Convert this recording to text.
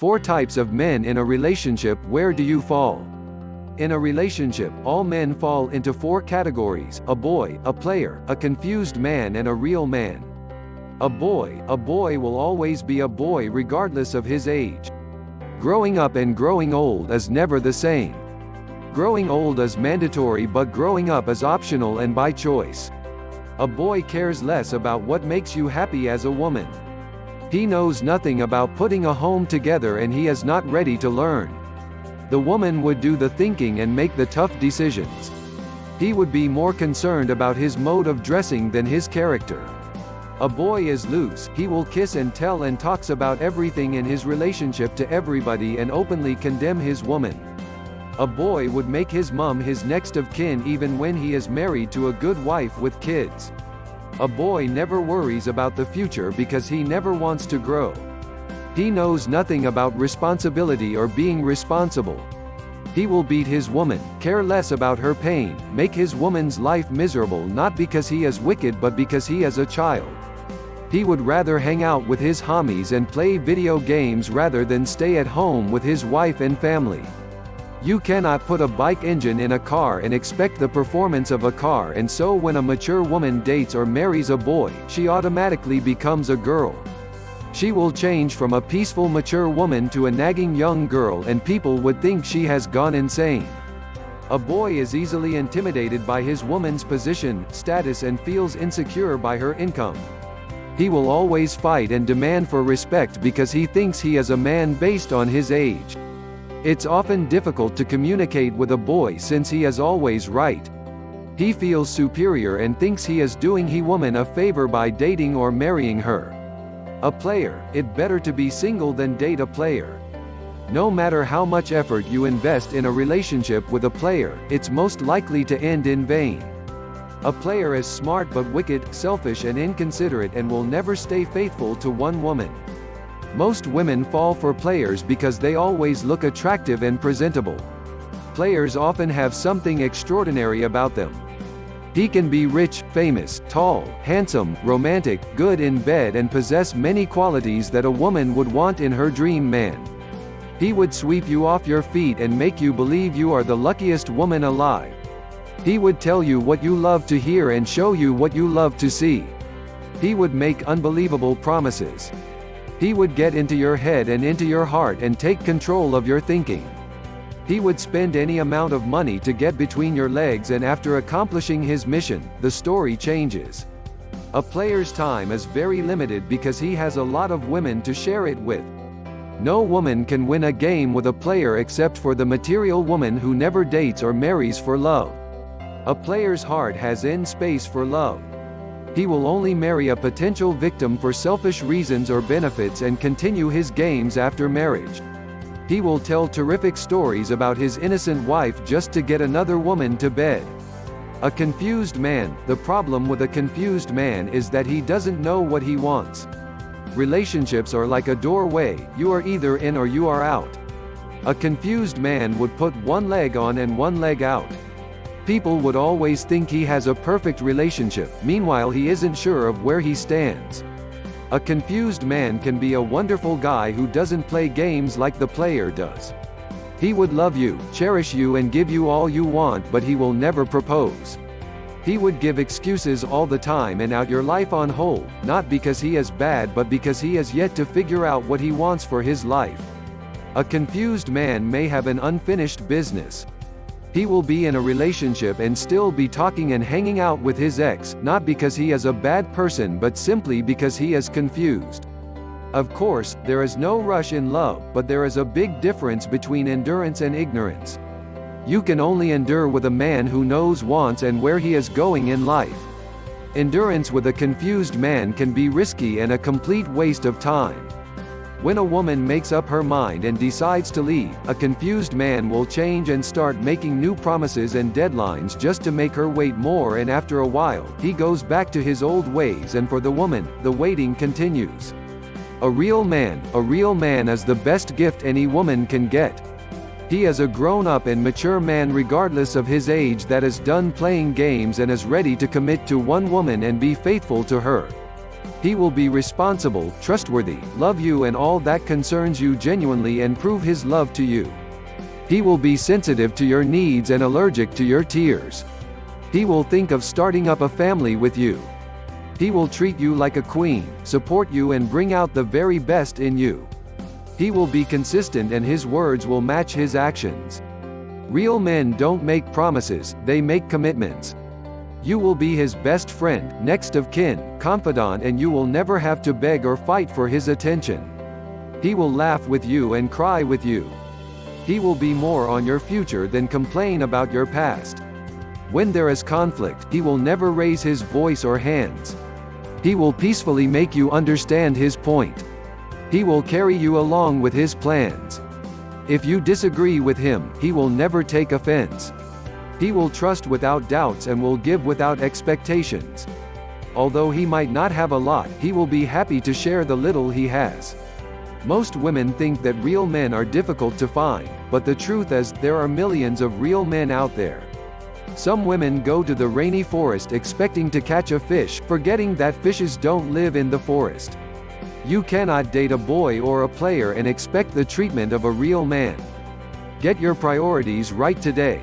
4 types of men in a relationship. Where do you fall? In a relationship, all men fall into 4 categories: a boy, a player, a confused man, and a real man. A boy will always be a boy regardless of his age. Growing up and growing old is never the same. Growing old is mandatory, but growing up is optional and by choice. A boy cares less about what makes you happy as a woman. He knows nothing about putting a home together, and he is not ready to learn. The woman would do the thinking and make the tough decisions. He would be more concerned about his mode of dressing than his character. A boy is loose, he will kiss and tell and talks about everything in his relationship to everybody and openly condemn his woman. A boy would make his mom his next of kin even when he is married to a good wife with kids. A boy never worries about the future because he never wants to grow. He knows nothing about responsibility or being responsible. He will beat his woman, care less about her pain, make his woman's life miserable, not because he is wicked but because he is a child. He would rather hang out with his homies and play video games rather than stay at home with his wife and family. You cannot put a bike engine in a car and expect the performance of a car, and so when a mature woman dates or marries a boy, she automatically becomes a girl. She will change from a peaceful mature woman to a nagging young girl, and people would think she has gone insane. A boy is easily intimidated by his woman's position, status, and feels insecure by her income. He will always fight and demand for respect because he thinks he is a man based on his age. It's often difficult to communicate with a boy since he is always right. He feels superior and thinks he is doing his woman a favor by dating or marrying her. A player, it's better to be single than date a player. No matter how much effort you invest in a relationship with a player, it's most likely to end in vain. A player is smart but wicked, selfish and inconsiderate, and will never stay faithful to one woman. Most women fall for players because they always look attractive and presentable. Players often have something extraordinary about them. He can be rich, famous, tall, handsome, romantic, good in bed, and possess many qualities that a woman would want in her dream man. He would sweep you off your feet and make you believe you are the luckiest woman alive. He would tell you what you love to hear and show you what you love to see. He would make unbelievable promises. He would get into your head and into your heart and take control of your thinking. He would spend any amount of money to get between your legs, and after accomplishing his mission, the story changes. A player's time is very limited because he has a lot of women to share it with. No woman can win a game with a player except for the material woman who never dates or marries for love. A player's heart has in space for love. He will only marry a potential victim for selfish reasons or benefits and continue his games after marriage. He will tell terrific stories about his innocent wife just to get another woman to bed. A confused man. The problem with a confused man is that he doesn't know what he wants. Relationships are like a doorway, you are either in or you are out. A confused man would put one leg on and one leg out. People would always think he has a perfect relationship, meanwhile he isn't sure of where he stands. A confused man can be a wonderful guy who doesn't play games like the player does. He would love you, cherish you and give you all you want, but he will never propose. He would give excuses all the time and out your life on hold, not because he is bad but because he has yet to figure out what he wants for his life. A confused man may have an unfinished business. He will be in a relationship and still be talking and hanging out with his ex, not because he is a bad person but simply because he is confused. Of course, there is no rush in love, but there is a big difference between endurance and ignorance. You can only endure with a man who knows wants and where he is going in life. Endurance with a confused man can be risky and a complete waste of time. When a woman makes up her mind and decides to leave, a confused man will change and start making new promises and deadlines just to make her wait more, and after a while, he goes back to his old ways, and for the woman, the waiting continues. A real man is the best gift any woman can get. He is a grown-up and mature man regardless of his age that is done playing games and is ready to commit to one woman and be faithful to her. He will be responsible, trustworthy, love you and all that concerns you genuinely and prove his love to you. He will be sensitive to your needs and allergic to your tears. He will think of starting up a family with you. He will treat you like a queen, support you and bring out the very best in you. He will be consistent and his words will match his actions. Real men don't make promises, they make commitments. You will be his best friend, next of kin, confidant and you will never have to beg or fight for his attention. He will laugh with you and cry with you. He will be more on your future than complain about your past. When there is conflict, he will never raise his voice or hands. He will peacefully make you understand his point. He will carry you along with his plans. If you disagree with him, he will never take offense. He will trust without doubts and will give without expectations. Although he might not have a lot, he will be happy to share the little he has. Most women think that real men are difficult to find, but the truth is, there are millions of real men out there. Some women go to the rainy forest expecting to catch a fish, forgetting that fishes don't live in the forest. You cannot date a boy or a player and expect the treatment of a real man. Get your priorities right today.